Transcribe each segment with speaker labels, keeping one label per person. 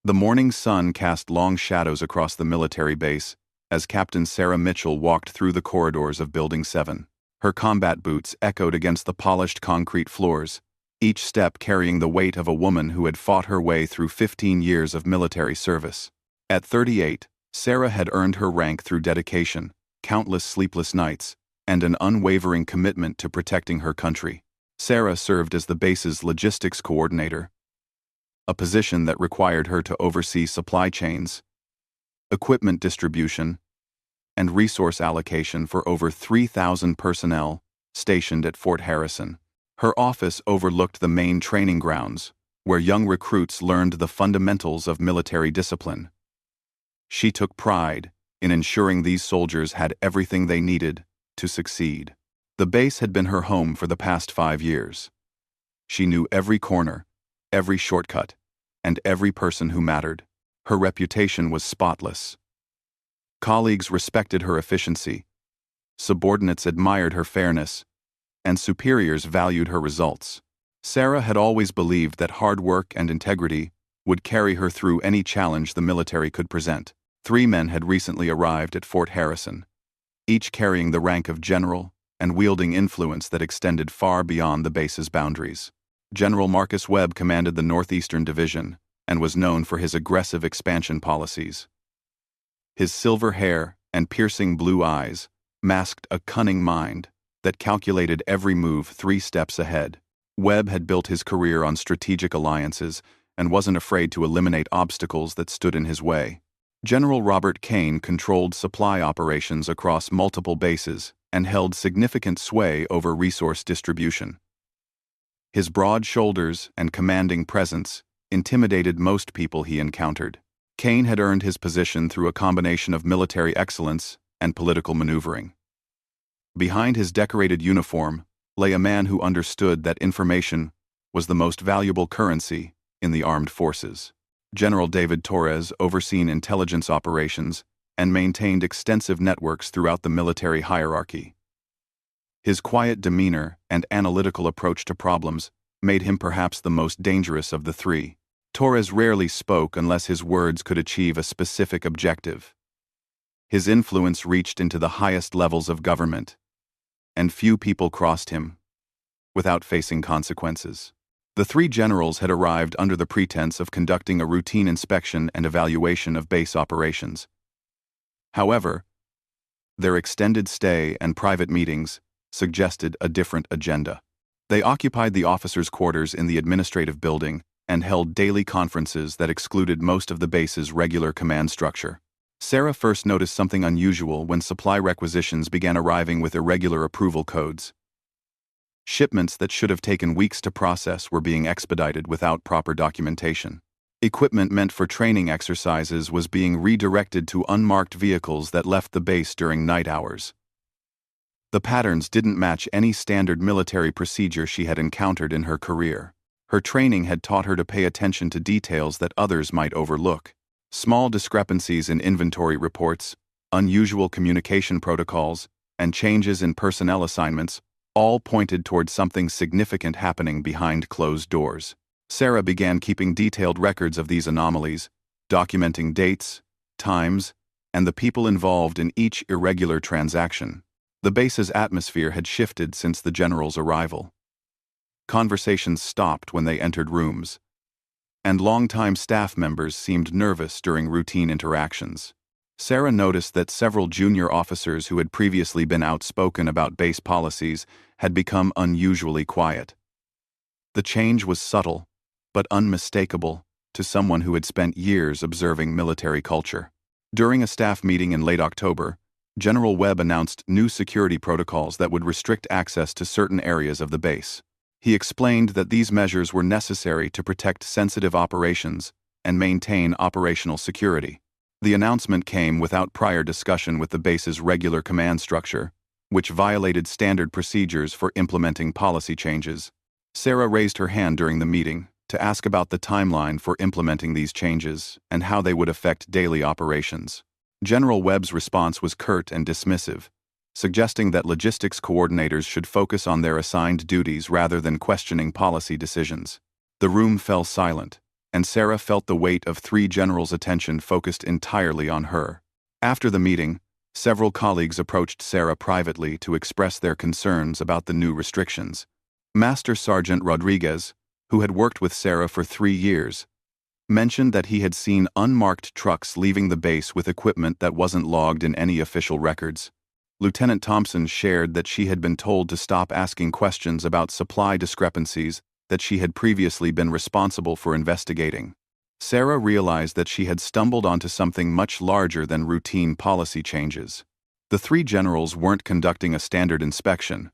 Speaker 1: The morning sun cast long shadows across the military base as Captain Sarah Mitchell walked through the corridors of Building 7. Her combat boots echoed against the polished concrete floors, each step carrying the weight of a woman who had fought her way through 15 years of military service. At 38, Sarah had earned her rank through dedication, countless sleepless nights, and an unwavering commitment to protecting her country. Sarah served as the base's logistics coordinator, a position that required her to oversee supply chains, equipment distribution, and resource allocation for over 3,000 personnel stationed at Fort Harrison. Her office overlooked the main training grounds, where young recruits learned the fundamentals of military discipline. She took pride in ensuring these soldiers had everything they needed to succeed. The base had been her home for the past 5 years. She knew every corner, every shortcut, and every person who mattered. Her reputation was spotless. Colleagues respected her efficiency, subordinates admired her fairness, and superiors valued her results. Sarah had always believed that hard work and integrity would carry her through any challenge the military could present. 3 men had recently arrived at Fort Harrison, each carrying the rank of general and wielding influence that extended far beyond the base's boundaries. General Marcus Webb commanded the Northeastern Division and was known for his aggressive expansion policies. His silver hair and piercing blue eyes masked a cunning mind that calculated every move 3 steps ahead. Webb had built his career on strategic alliances and wasn't afraid to eliminate obstacles that stood in his way. General Robert Kane controlled supply operations across multiple bases and held significant sway over resource distribution. His broad shoulders and commanding presence intimidated most people he encountered. Kane had earned his position through a combination of military excellence and political maneuvering. Behind his decorated uniform lay a man who understood that information was the most valuable currency in the armed forces. General David Torres overseen intelligence operations and maintained extensive networks throughout the military hierarchy. His quiet demeanor and analytical approach to problems made him perhaps the most dangerous of the 3. Torres rarely spoke unless his words could achieve a specific objective. His influence reached into the highest levels of government, and few people crossed him without facing consequences. The 3 generals had arrived under the pretense of conducting a routine inspection and evaluation of base operations. However, their extended stay and private meetings suggested a different agenda. They occupied the officers' quarters in the administrative building and held daily conferences that excluded most of the base's regular command structure. Sarah first noticed something unusual when supply requisitions began arriving with irregular approval codes. Shipments that should have taken weeks to process were being expedited without proper documentation. Equipment meant for training exercises was being redirected to unmarked vehicles that left the base during night hours. The patterns didn't match any standard military procedure she had encountered in her career. Her training had taught her to pay attention to details that others might overlook. Small discrepancies in inventory reports, unusual communication protocols, and changes in personnel assignments all pointed toward something significant happening behind closed doors. Sarah began keeping detailed records of these anomalies, documenting dates, times, and the people involved in each irregular transaction. The base's atmosphere had shifted since the general's arrival. Conversations stopped when they entered rooms, and longtime staff members seemed nervous during routine interactions. Sarah noticed that several junior officers who had previously been outspoken about base policies had become unusually quiet. The change was subtle, but unmistakable to someone who had spent years observing military culture. During a staff meeting in late October, General Webb announced new security protocols that would restrict access to certain areas of the base. He explained that these measures were necessary to protect sensitive operations and maintain operational security. The announcement came without prior discussion with the base's regular command structure, which violated standard procedures for implementing policy changes. Sarah raised her hand during the meeting to ask about the timeline for implementing these changes and how they would affect daily operations. General Webb's response was curt and dismissive, suggesting that logistics coordinators should focus on their assigned duties rather than questioning policy decisions. The room fell silent, and Sarah felt the weight of three generals' attention focused entirely on her. After the meeting, several colleagues approached Sarah privately to express their concerns about the new restrictions. Master Sergeant Rodriguez, who had worked with Sarah for 3 years, mentioned that he had seen unmarked trucks leaving the base with equipment that wasn't logged in any official records. Lieutenant Thompson shared that she had been told to stop asking questions about supply discrepancies that she had previously been responsible for investigating. Sarah realized that she had stumbled onto something much larger than routine policy changes. The three generals weren't conducting a standard inspection.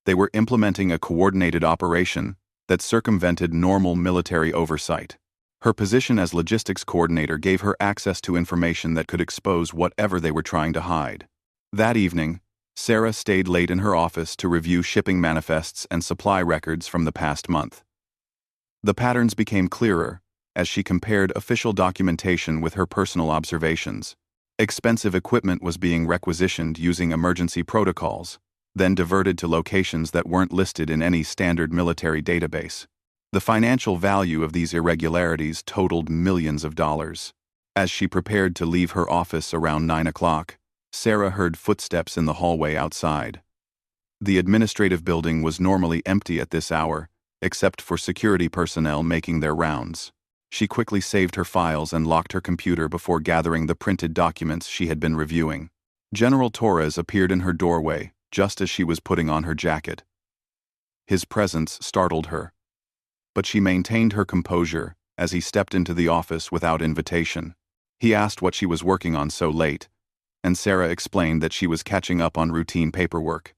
Speaker 1: They were implementing a coordinated operation that circumvented normal military oversight. Her position as logistics coordinator gave her access to information that could expose whatever they were trying to hide. That evening, Sarah stayed late in her office to review shipping manifests and supply records from the past month. The patterns became clearer as she compared official documentation with her personal observations. Expensive equipment was being requisitioned using emergency protocols, then diverted to locations that weren't listed in any standard military database. The financial value of these irregularities totaled millions of dollars. As she prepared to leave her office around 9 o'clock, Sarah heard footsteps in the hallway outside. The administrative building was normally empty at this hour, except for security personnel making their rounds. She quickly saved her files and locked her computer before gathering the printed documents she had been reviewing. General Torres appeared in her doorway just as she was putting on her jacket. His presence startled her, but she maintained her composure as he stepped into the office without invitation. He asked what she was working on so late, and Sarah explained that she was catching up on routine paperwork.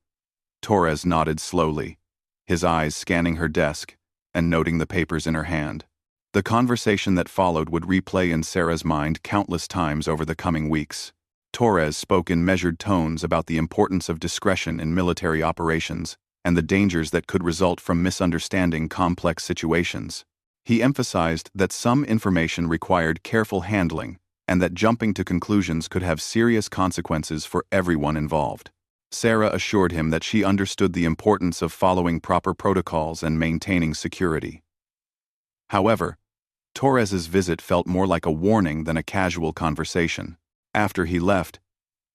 Speaker 1: Torres nodded slowly, his eyes scanning her desk and noting the papers in her hand. The conversation that followed would replay in Sarah's mind countless times over the coming weeks. Torres spoke in measured tones about the importance of discretion in military operations and the dangers that could result from misunderstanding complex situations. He emphasized that some information required careful handling and that jumping to conclusions could have serious consequences for everyone involved. Sarah assured him that she understood the importance of following proper protocols and maintaining security. However, Torres's visit felt more like a warning than a casual conversation. After he left,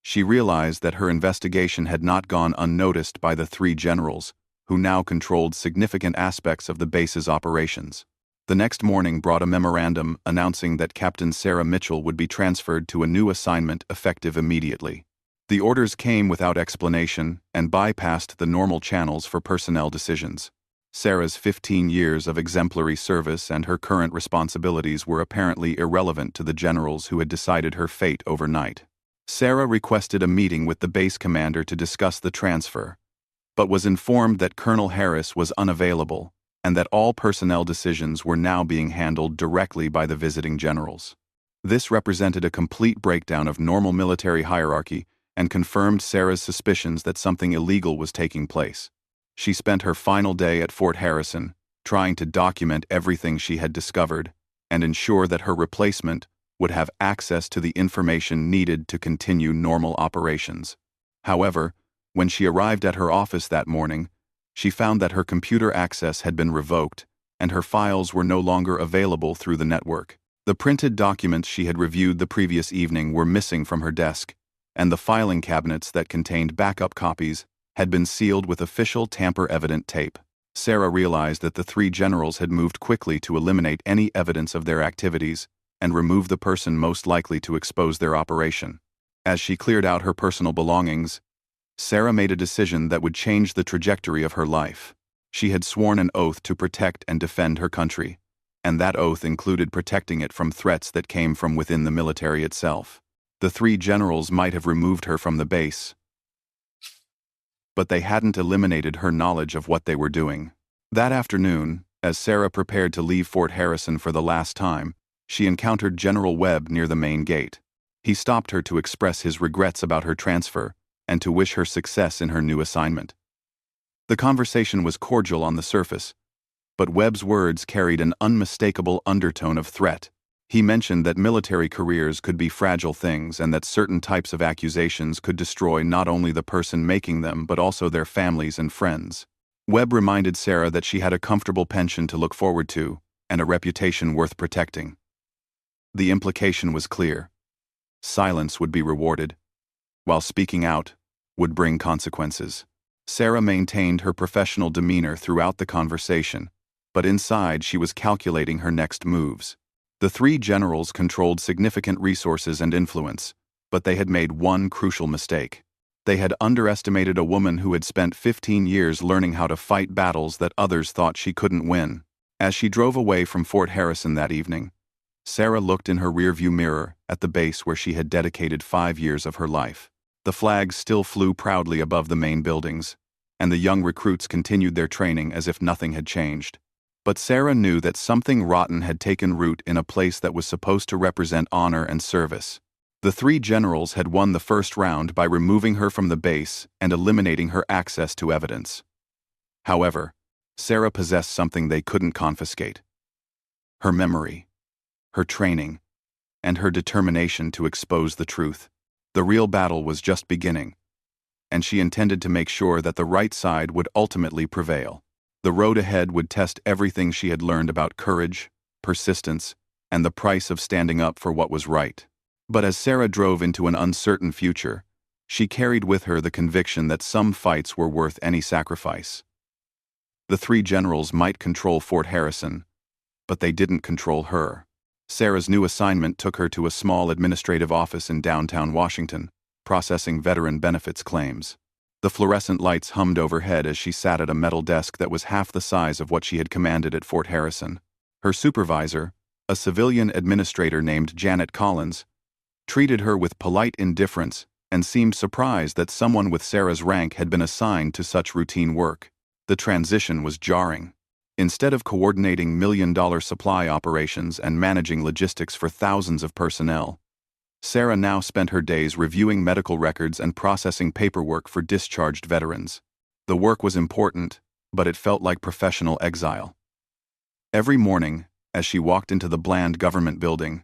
Speaker 1: she realized that her investigation had not gone unnoticed by the three generals, who now controlled significant aspects of the base's operations. The next morning brought a memorandum announcing that Captain Sarah Mitchell would be transferred to a new assignment effective immediately. The orders came without explanation and bypassed the normal channels for personnel decisions. Sarah's 15 years of exemplary service and her current responsibilities were apparently irrelevant to the generals who had decided her fate overnight. Sarah requested a meeting with the base commander to discuss the transfer, but was informed that Colonel Harris was unavailable and that all personnel decisions were now being handled directly by the visiting generals. This represented a complete breakdown of normal military hierarchy and confirmed Sarah's suspicions that something illegal was taking place. She spent her final day at Fort Harrison, trying to document everything she had discovered and ensure that her replacement would have access to the information needed to continue normal operations. However, when she arrived at her office that morning, she found that her computer access had been revoked and her files were no longer available through the network. The printed documents she had reviewed the previous evening were missing from her desk, and the filing cabinets that contained backup copies had been sealed with official tamper-evident tape. Sarah realized that the three generals had moved quickly to eliminate any evidence of their activities and remove the person most likely to expose their operation. As she cleared out her personal belongings, Sarah made a decision that would change the trajectory of her life. She had sworn an oath to protect and defend her country, and that oath included protecting it from threats that came from within the military itself. The three generals might have removed her from the base, but they hadn't eliminated her knowledge of what they were doing. That afternoon, as Sarah prepared to leave Fort Harrison for the last time, she encountered General Webb near the main gate. He stopped her to express his regrets about her transfer and to wish her success in her new assignment. The conversation was cordial on the surface, but Webb's words carried an unmistakable undertone of threat. He mentioned that military careers could be fragile things and that certain types of accusations could destroy not only the person making them but also their families and friends. Webb reminded Sarah that she had a comfortable pension to look forward to, and a reputation worth protecting. The implication was clear. Silence would be rewarded, while speaking out would bring consequences. Sarah maintained her professional demeanor throughout the conversation, but inside she was calculating her next moves. The three generals controlled significant resources and influence, but they had made one crucial mistake. They had underestimated a woman who had spent 15 years learning how to fight battles that others thought she couldn't win. As she drove away from Fort Harrison that evening, Sarah looked in her rearview mirror at the base where she had dedicated 5 years of her life. The flags still flew proudly above the main buildings, and the young recruits continued their training as if nothing had changed. But Sarah knew that something rotten had taken root in a place that was supposed to represent honor and service. The three generals had won the first round by removing her from the base and eliminating her access to evidence. However, Sarah possessed something they couldn't confiscate: her memory, her training, and her determination to expose the truth. The real battle was just beginning, and she intended to make sure that the right side would ultimately prevail. The road ahead would test everything she had learned about courage, persistence, and the price of standing up for what was right. But as Sarah drove into an uncertain future, she carried with her the conviction that some fights were worth any sacrifice. The three generals might control Fort Harrison, but they didn't control her. Sarah's new assignment took her to a small administrative office in downtown Washington, processing veteran benefits claims. The fluorescent lights hummed overhead as she sat at a metal desk that was half the size of what she had commanded at Fort Harrison. Her supervisor, a civilian administrator named Janet Collins, treated her with polite indifference and seemed surprised that someone with Sarah's rank had been assigned to such routine work. The transition was jarring. Instead of coordinating million-dollar supply operations and managing logistics for thousands of personnel, Sarah now spent her days reviewing medical records and processing paperwork for discharged veterans. The work was important, but it felt like professional exile. Every morning, as she walked into the bland government building,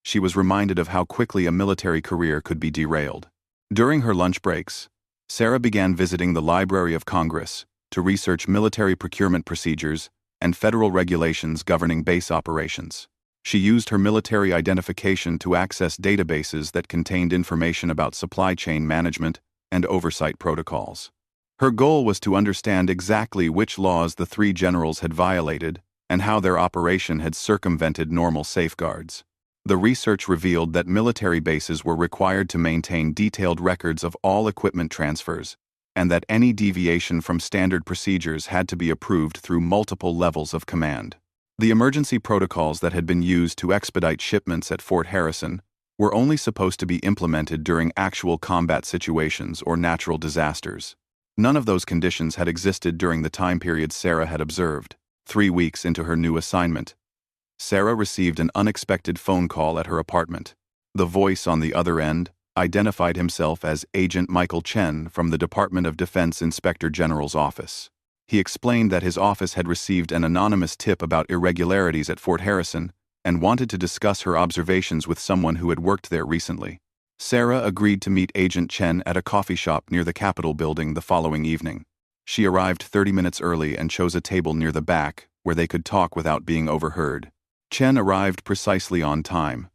Speaker 1: she was reminded of how quickly a military career could be derailed. During her lunch breaks, Sarah began visiting the Library of Congress to research military procurement procedures and federal regulations governing base operations. She used her military identification to access databases that contained information about supply chain management and oversight protocols. Her goal was to understand exactly which laws the three generals had violated and how their operation had circumvented normal safeguards. The research revealed that military bases were required to maintain detailed records of all equipment transfers, and that any deviation from standard procedures had to be approved through multiple levels of command. The emergency protocols that had been used to expedite shipments at Fort Harrison were only supposed to be implemented during actual combat situations or natural disasters. None of those conditions had existed during the time period Sarah had observed. 3 weeks into her new assignment, Sarah received an unexpected phone call at her apartment. The voice on the other end identified himself as Agent Michael Chen from the Department of Defense Inspector General's office. He explained that his office had received an anonymous tip about irregularities at Fort Harrison and wanted to discuss her observations with someone who had worked there recently. Sarah agreed to meet Agent Chen at a coffee shop near the Capitol building the following evening. She arrived 30 minutes early and chose a table near the back where they could talk without being overheard. Chen arrived precisely on time.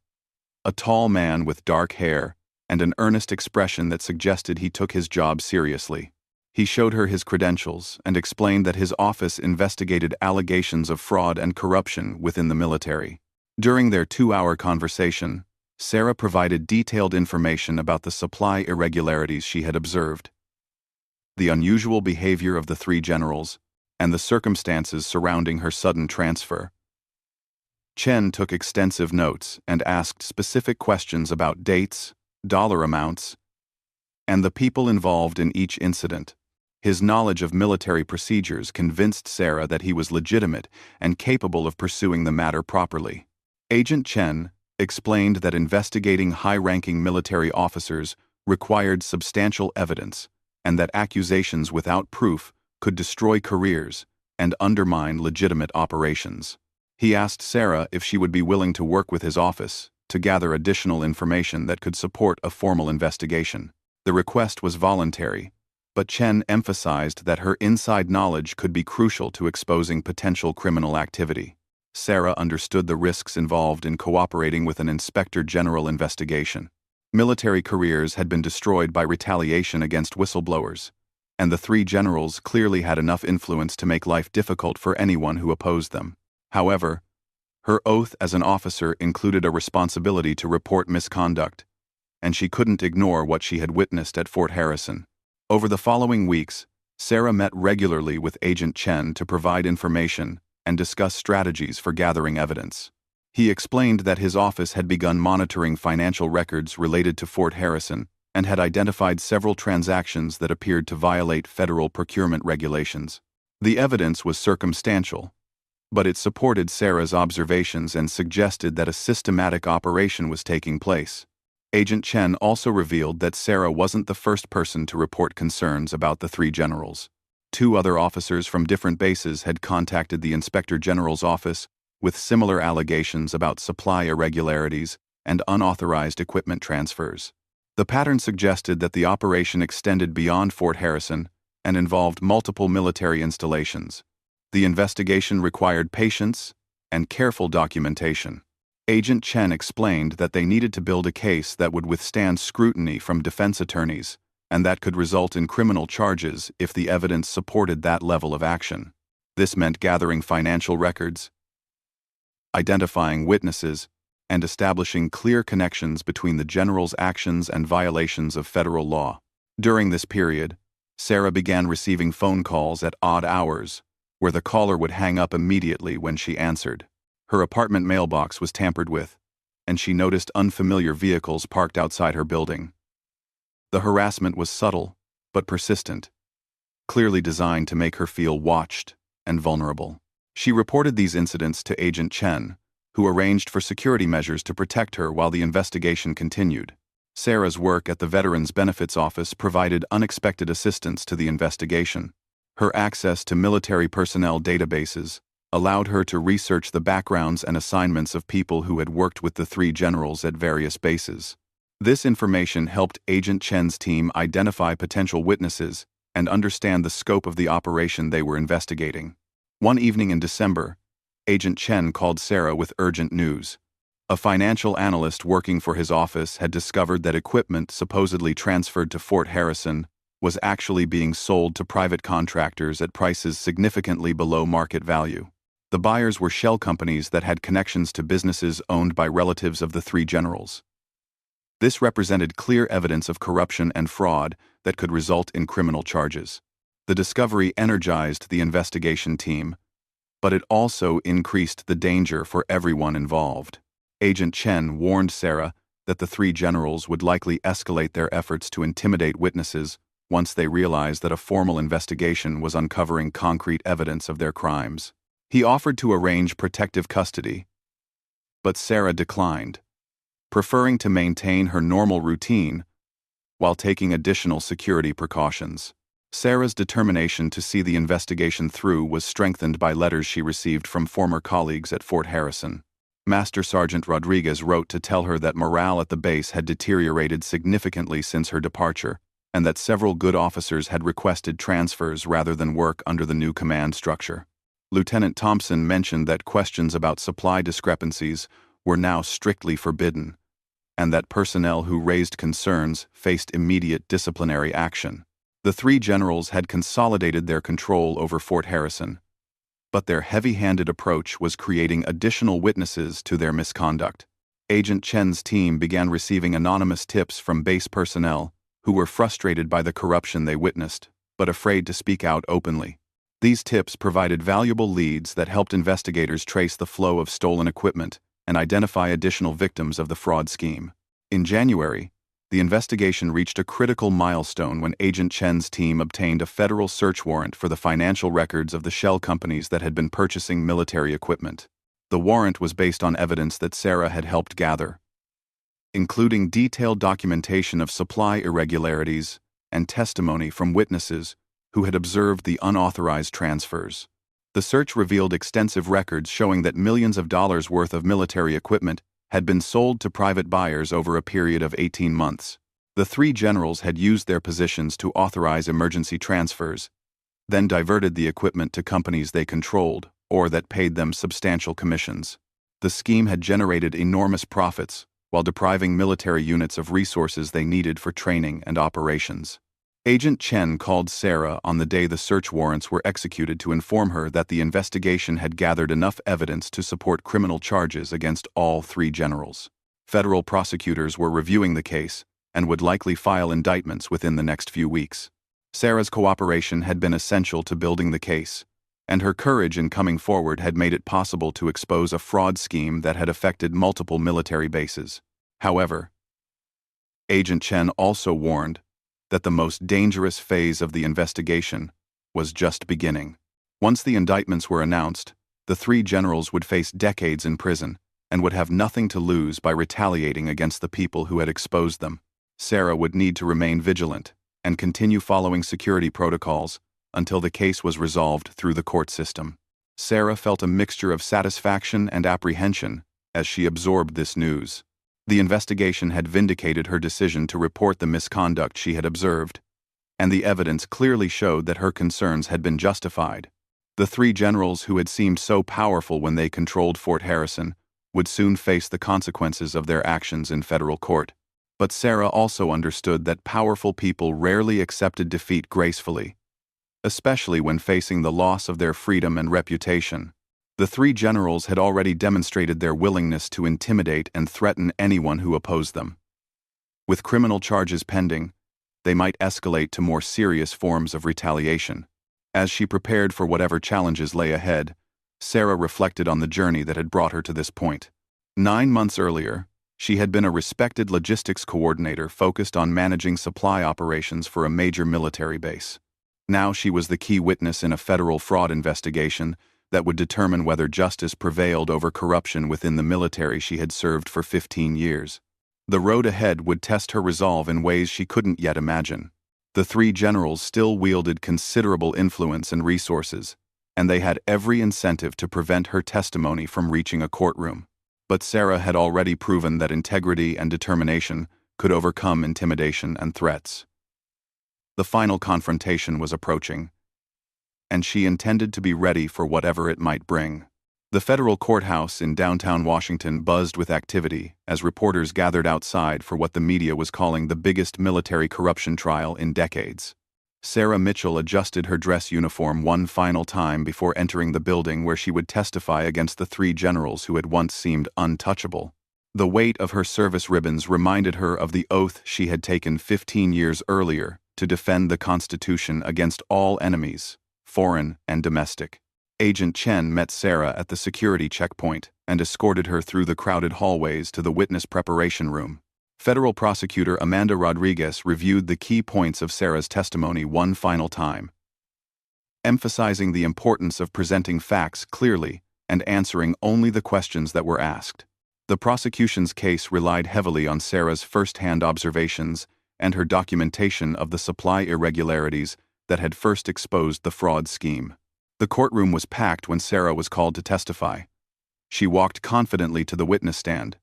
Speaker 1: A tall man with dark hair and an earnest expression that suggested he took his job seriously. He showed her his credentials and explained that his office investigated allegations of fraud and corruption within the military. During their 2-hour conversation, Sarah provided detailed information about the supply irregularities she had observed, the unusual behavior of the three generals, and the circumstances surrounding her sudden transfer. Chen took extensive notes and asked specific questions about dates, dollar amounts, and the people involved in each incident. His knowledge of military procedures convinced Sarah that he was legitimate and capable of pursuing the matter properly. Agent Chen explained that investigating high-ranking military officers required substantial evidence and that accusations without proof could destroy careers and undermine legitimate operations. He asked Sarah if she would be willing to work with his office to gather additional information that could support a formal investigation. The request was voluntary, but Chen emphasized that her inside knowledge could be crucial to exposing potential criminal activity. Sarah understood the risks involved in cooperating with an inspector general investigation. Military careers had been destroyed by retaliation against whistleblowers, and the three generals clearly had enough influence to make life difficult for anyone who opposed them. However, her oath as an officer included a responsibility to report misconduct, and she couldn't ignore what she had witnessed at Fort Harrison. Over the following weeks, Sarah met regularly with Agent Chen to provide information and discuss strategies for gathering evidence. He explained that his office had begun monitoring financial records related to Fort Harrison and had identified several transactions that appeared to violate federal procurement regulations. The evidence was circumstantial, but it supported Sarah's observations and suggested that a systematic operation was taking place. Agent Chen also revealed that Sarah wasn't the first person to report concerns about the three generals. Two other officers from different bases had contacted the Inspector General's office with similar allegations about supply irregularities and unauthorized equipment transfers. The pattern suggested that the operation extended beyond Fort Harrison and involved multiple military installations. The investigation required patience and careful documentation. Agent Chen explained that they needed to build a case that would withstand scrutiny from defense attorneys and that could result in criminal charges if the evidence supported that level of action. This meant gathering financial records, identifying witnesses, and establishing clear connections between the general's actions and violations of federal law. During this period, Sarah began receiving phone calls at odd hours, where the caller would hang up immediately when she answered. Her apartment mailbox was tampered with, and she noticed unfamiliar vehicles parked outside her building. The harassment was subtle, but persistent, clearly designed to make her feel watched and vulnerable. She reported these incidents to Agent Chen, who arranged for security measures to protect her while the investigation continued. Sarah's work at the Veterans Benefits Office provided unexpected assistance to the investigation. Her access to military personnel databases allowed her to research the backgrounds and assignments of people who had worked with the three generals at various bases. This information helped Agent Chen's team identify potential witnesses and understand the scope of the operation they were investigating. One evening in December, Agent Chen called Sarah with urgent news. A financial analyst working for his office had discovered that equipment supposedly transferred to Fort Harrison was actually being sold to private contractors at prices significantly below market value. The buyers were shell companies that had connections to businesses owned by relatives of the three generals. This represented clear evidence of corruption and fraud that could result in criminal charges. The discovery energized the investigation team, but it also increased the danger for everyone involved. Agent Chen warned Sarah that the three generals would likely escalate their efforts to intimidate witnesses once they realized that a formal investigation was uncovering concrete evidence of their crimes. He offered to arrange protective custody, but Sarah declined, preferring to maintain her normal routine while taking additional security precautions. Sarah's determination to see the investigation through was strengthened by letters she received from former colleagues at Fort Harrison. Master Sergeant Rodriguez wrote to tell her that morale at the base had deteriorated significantly since her departure, and that several good officers had requested transfers rather than work under the new command structure. Lieutenant Thompson mentioned that questions about supply discrepancies were now strictly forbidden, and that personnel who raised concerns faced immediate disciplinary action. The three generals had consolidated their control over Fort Harrison, but their heavy-handed approach was creating additional witnesses to their misconduct. Agent Chen's team began receiving anonymous tips from base personnel who were frustrated by the corruption they witnessed, but afraid to speak out openly. These tips provided valuable leads that helped investigators trace the flow of stolen equipment and identify additional victims of the fraud scheme. In January, the investigation reached a critical milestone when Agent Chen's team obtained a federal search warrant for the financial records of the shell companies that had been purchasing military equipment. The warrant was based on evidence that Sarah had helped gather, including detailed documentation of supply irregularities and testimony from witnesses who had observed the unauthorized transfers. The search revealed extensive records showing that millions of dollars worth of military equipment had been sold to private buyers over a period of 18 months. The three generals had used their positions to authorize emergency transfers, then diverted the equipment to companies they controlled, or that paid them substantial commissions. The scheme had generated enormous profits, while depriving military units of resources they needed for training and operations. Agent Chen called Sarah on the day the search warrants were executed to inform her that the investigation had gathered enough evidence to support criminal charges against all three generals. Federal prosecutors were reviewing the case and would likely file indictments within the next few weeks. Sarah's cooperation had been essential to building the case, and her courage in coming forward had made it possible to expose a fraud scheme that had affected multiple military bases. However, Agent Chen also warned that the most dangerous phase of the investigation was just beginning. Once the indictments were announced, the three generals would face decades in prison and would have nothing to lose by retaliating against the people who had exposed them. Sarah would need to remain vigilant and continue following security protocols until the case was resolved through the court system. Sarah felt a mixture of satisfaction and apprehension as she absorbed this news. The investigation had vindicated her decision to report the misconduct she had observed, and the evidence clearly showed that her concerns had been justified. The three generals who had seemed so powerful when they controlled Fort Harrison would soon face the consequences of their actions in federal court. But Sarah also understood that powerful people rarely accepted defeat gracefully, especially when facing the loss of their freedom and reputation. The three generals had already demonstrated their willingness to intimidate and threaten anyone who opposed them. With criminal charges pending, they might escalate to more serious forms of retaliation. As she prepared for whatever challenges lay ahead, Sarah reflected on the journey that had brought her to this point. 9 months earlier, she had been a respected logistics coordinator focused on managing supply operations for a major military base. Now she was the key witness in a federal fraud investigation that would determine whether justice prevailed over corruption within the military she had served for 15 years. The road ahead would test her resolve in ways she couldn't yet imagine. The three generals still wielded considerable influence and resources, and they had every incentive to prevent her testimony from reaching a courtroom. But Sarah had already proven that integrity and determination could overcome intimidation and threats. The final confrontation was approaching, and she intended to be ready for whatever it might bring. The federal courthouse in downtown Washington buzzed with activity as reporters gathered outside for what the media was calling the biggest military corruption trial in decades. Sarah Mitchell adjusted her dress uniform one final time before entering the building where she would testify against the three generals who had once seemed untouchable. The weight of her service ribbons reminded her of the oath she had taken 15 years earlier to defend the Constitution against all enemies, foreign and domestic. Agent Chen met Sarah at the security checkpoint and escorted her through the crowded hallways to the witness preparation room. Federal prosecutor Amanda Rodriguez reviewed the key points of Sarah's testimony one final time, emphasizing the importance of presenting facts clearly and answering only the questions that were asked. The prosecution's case relied heavily on Sarah's first-hand observations and her documentation of the supply irregularities that had first exposed the fraud scheme. The courtroom was packed when Sarah was called to testify. She walked confidently to the witness stand,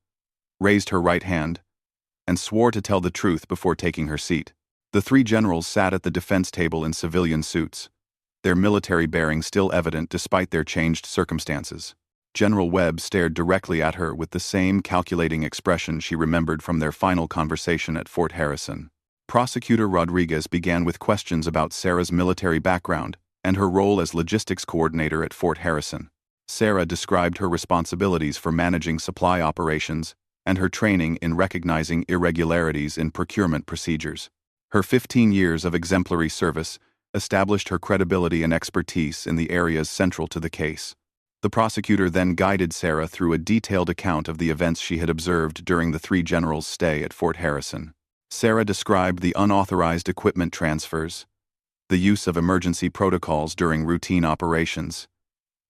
Speaker 1: raised her right hand, and swore to tell the truth before taking her seat. The three generals sat at the defense table in civilian suits, their military bearing still evident despite their changed circumstances. General Webb stared directly at her with the same calculating expression she remembered from their final conversation at Fort Harrison. Prosecutor Rodriguez began with questions about Sarah's military background and her role as logistics coordinator at Fort Harrison. Sarah described her responsibilities for managing supply operations and her training in recognizing irregularities in procurement procedures. Her 15 years of exemplary service established her credibility and expertise in the areas central to the case. The prosecutor then guided Sarah through a detailed account of the events she had observed during the three generals' stay at Fort Harrison. Sarah described the unauthorized equipment transfers, the use of emergency protocols during routine operations,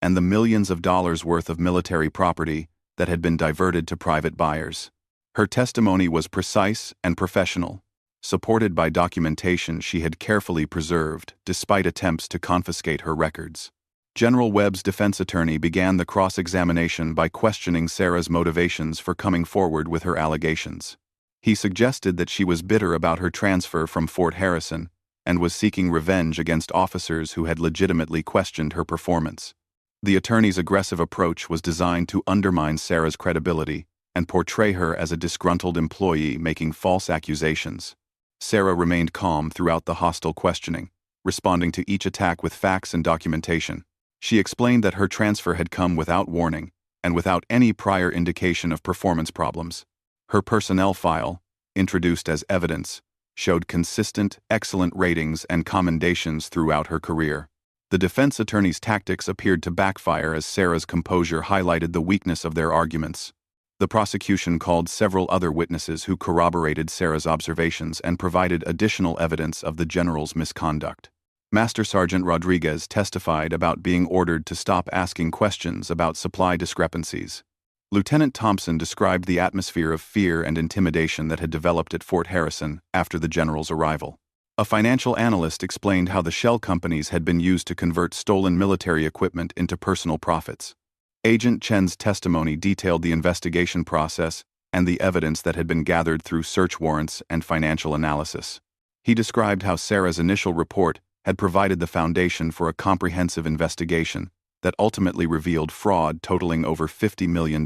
Speaker 1: and the millions of dollars worth of military property that had been diverted to private buyers. Her testimony was precise and professional, supported by documentation she had carefully preserved despite attempts to confiscate her records. General Webb's defense attorney began the cross-examination by questioning Sarah's motivations for coming forward with her allegations. He suggested that she was bitter about her transfer from Fort Harrison and was seeking revenge against officers who had legitimately questioned her performance. The attorney's aggressive approach was designed to undermine Sarah's credibility and portray her as a disgruntled employee making false accusations. Sarah remained calm throughout the hostile questioning, responding to each attack with facts and documentation. She explained that her transfer had come without warning and without any prior indication of performance problems. Her personnel file, introduced as evidence, showed consistent, excellent ratings and commendations throughout her career. The defense attorney's tactics appeared to backfire as Sarah's composure highlighted the weakness of their arguments. The prosecution called several other witnesses who corroborated Sarah's observations and provided additional evidence of the general's misconduct. Master Sergeant Rodriguez testified about being ordered to stop asking questions about supply discrepancies. Lieutenant Thompson described the atmosphere of fear and intimidation that had developed at Fort Harrison after the general's arrival. A financial analyst explained how the shell companies had been used to convert stolen military equipment into personal profits. Agent Chen's testimony detailed the investigation process and the evidence that had been gathered through search warrants and financial analysis. He described how Sarah's initial report had provided the foundation for a comprehensive investigation that ultimately revealed fraud totaling over $50 million.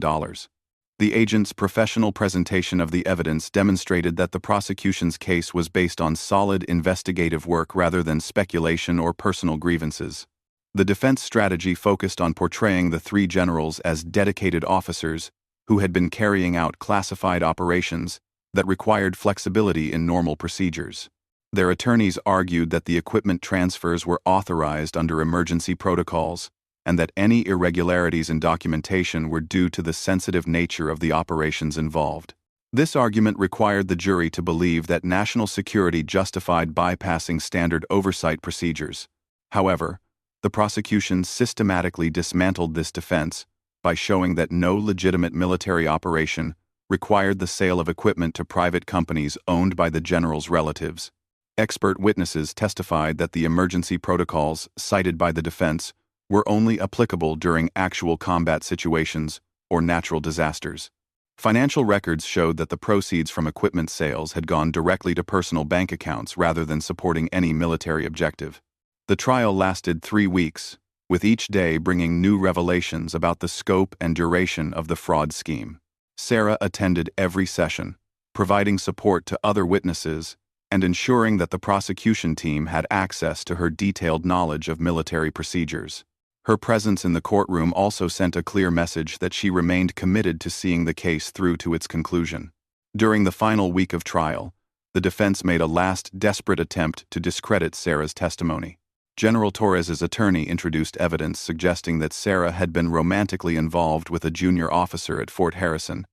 Speaker 1: The agent's professional presentation of the evidence demonstrated that the prosecution's case was based on solid investigative work rather than speculation or personal grievances. The defense strategy focused on portraying the three generals as dedicated officers who had been carrying out classified operations that required flexibility in normal procedures. Their attorneys argued that the equipment transfers were authorized under emergency protocols and that any irregularities in documentation were due to the sensitive nature of the operations involved. This argument required the jury to believe that national security justified bypassing standard oversight procedures. However, the prosecution systematically dismantled this defense by showing that no legitimate military operation required the sale of equipment to private companies owned by the general's relatives. Expert witnesses testified that the emergency protocols cited by the defense were only applicable during actual combat situations or natural disasters. Financial records showed that the proceeds from equipment sales had gone directly to personal bank accounts rather than supporting any military objective. The trial lasted 3 weeks, with each day bringing new revelations about the scope and duration of the fraud scheme. Sarah attended every session, providing support to other witnesses and ensuring that the prosecution team had access to her detailed knowledge of military procedures. Her presence in the courtroom also sent a clear message that she remained committed to seeing the case through to its conclusion. During the final week of trial, the defense made a last desperate attempt to discredit Sarah's testimony. General Torres's attorney introduced evidence suggesting that Sarah had been romantically involved with a junior officer at Fort Harrison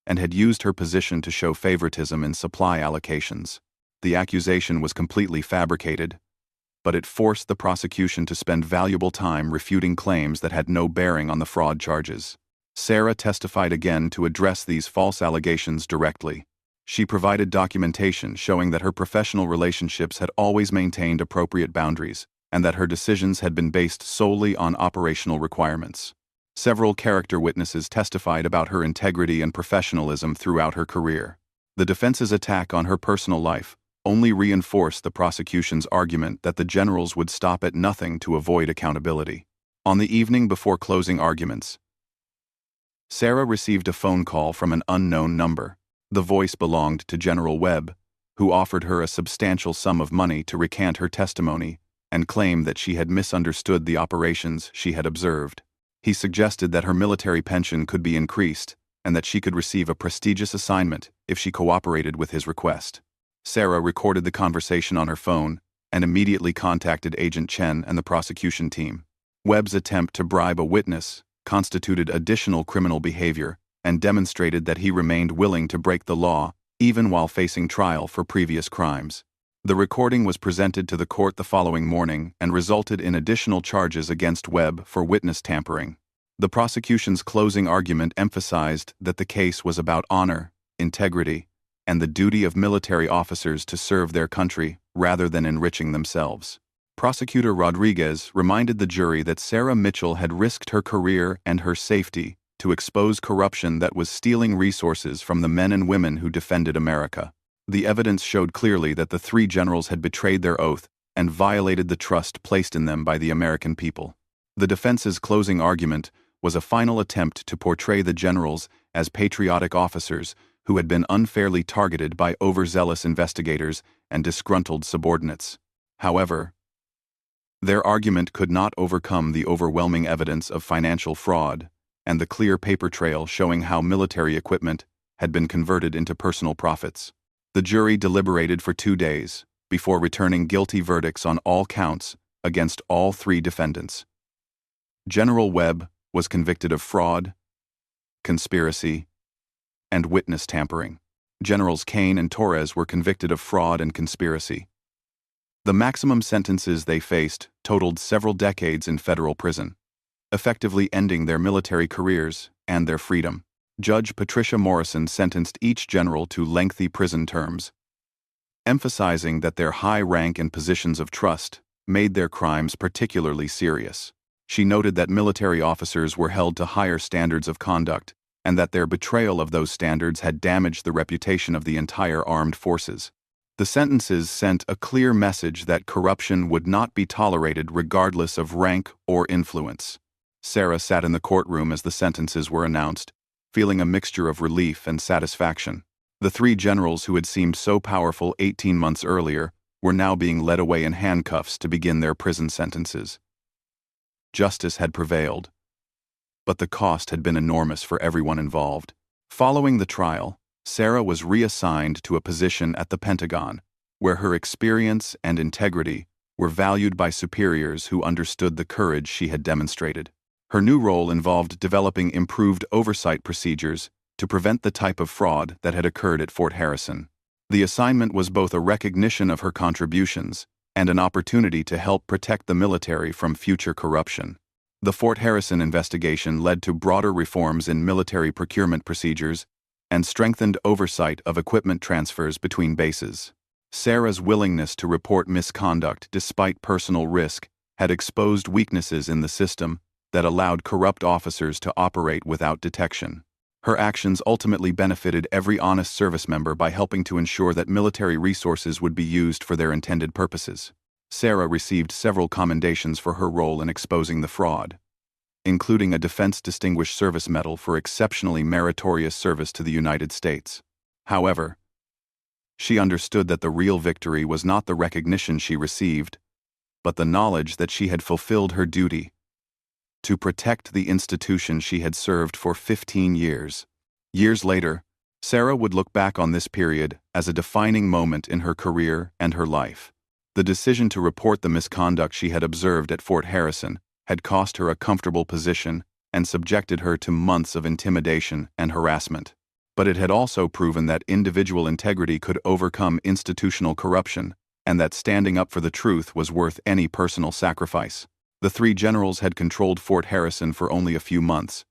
Speaker 1: and had used her position to show favoritism in supply allocations. The accusation was completely fabricated, but it forced the prosecution to spend valuable time refuting claims that had no bearing on the fraud charges. Sarah testified again to address these false allegations directly. She provided documentation showing that her professional relationships had always maintained appropriate boundaries and that her decisions had been based solely on operational requirements. Several character witnesses testified about her integrity and professionalism throughout her career. The defense's attack on her personal life only reinforced the prosecution's argument that the generals would stop at nothing to avoid accountability. On the evening before closing arguments, Sarah received a phone call from an unknown number. The voice belonged to General Webb, who offered her a substantial sum of money to recant her testimony and claim that she had misunderstood the operations she had observed. He suggested that her military pension could be increased and that she could receive a prestigious assignment if she cooperated with his request. Sarah recorded the conversation on her phone and immediately contacted Agent Chen and the prosecution team. Webb's attempt to bribe a witness constituted additional criminal behavior and demonstrated that he remained willing to break the law even while facing trial for previous crimes. The recording was presented to the court the following morning and resulted in additional charges against Webb for witness tampering. The prosecution's closing argument emphasized that the case was about honor, integrity, and the duty of military officers to serve their country rather than enriching themselves. Prosecutor Rodriguez reminded the jury that Sarah Mitchell had risked her career and her safety to expose corruption that was stealing resources from the men and women who defended America. The evidence showed clearly that the three generals had betrayed their oath and violated the trust placed in them by the American people. The defense's closing argument was a final attempt to portray the generals as patriotic officers who had been unfairly targeted by overzealous investigators and disgruntled subordinates. However, their argument could not overcome the overwhelming evidence of financial fraud and the clear paper trail showing how military equipment had been converted into personal profits. The jury deliberated for 2 days before returning guilty verdicts on all counts against all 3 defendants. General Webb was convicted of fraud, conspiracy, and witness tampering. Generals Kane and Torres were convicted of fraud and conspiracy. The maximum sentences they faced totaled several decades in federal prison, effectively ending their military careers and their freedom. Judge Patricia Morrison sentenced each general to lengthy prison terms, emphasizing that their high rank and positions of trust made their crimes particularly serious. She noted that military officers were held to higher standards of conduct and that their betrayal of those standards had damaged the reputation of the entire armed forces. The sentences sent a clear message that corruption would not be tolerated regardless of rank or influence. Sarah sat in the courtroom as the sentences were announced, feeling a mixture of relief and satisfaction. The 3 generals who had seemed so powerful 18 months earlier were now being led away in handcuffs to begin their prison sentences. Justice had prevailed, but the cost had been enormous for everyone involved. Following the trial, Sarah was reassigned to a position at the Pentagon, where her experience and integrity were valued by superiors who understood the courage she had demonstrated. Her new role involved developing improved oversight procedures to prevent the type of fraud that had occurred at Fort Harrison. The assignment was both a recognition of her contributions and an opportunity to help protect the military from future corruption. The Fort Harrison investigation led to broader reforms in military procurement procedures and strengthened oversight of equipment transfers between bases. Sarah's willingness to report misconduct despite personal risk had exposed weaknesses in the system that allowed corrupt officers to operate without detection. Her actions ultimately benefited every honest service member by helping to ensure that military resources would be used for their intended purposes. Sarah received several commendations for her role in exposing the fraud, including a Defense Distinguished Service Medal for exceptionally meritorious service to the United States. However, she understood that the real victory was not the recognition she received, but the knowledge that she had fulfilled her duty to protect the institution she had served for 15 years. Years later, Sarah would look back on this period as a defining moment in her career and her life. The decision to report the misconduct she had observed at Fort Harrison had cost her a comfortable position and subjected her to months of intimidation and harassment. But it had also proven that individual integrity could overcome institutional corruption, and that standing up for the truth was worth any personal sacrifice. The 3 generals had controlled Fort Harrison for only a few months,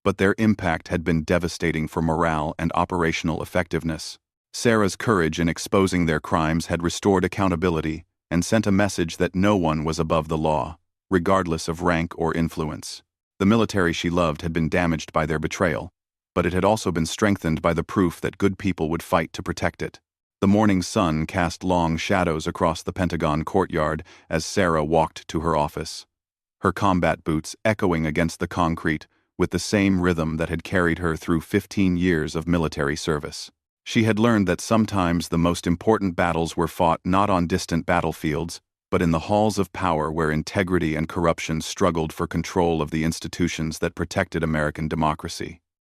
Speaker 1: but their impact had been devastating for morale and operational effectiveness. Sarah's courage in exposing their crimes had restored accountability and sent a message that no one was above the law, regardless of rank or influence. The military she loved had been damaged by their betrayal, but it had also been strengthened by the proof that good people would fight to protect it. The morning sun cast long shadows across the Pentagon courtyard as Sarah walked to her office, her combat boots echoing against the concrete with the same rhythm that had carried her through 15 years of military service. She had learned that sometimes the most important battles were fought not on distant battlefields, but in the halls of power where integrity and corruption struggled for control of the institutions that protected American democracy.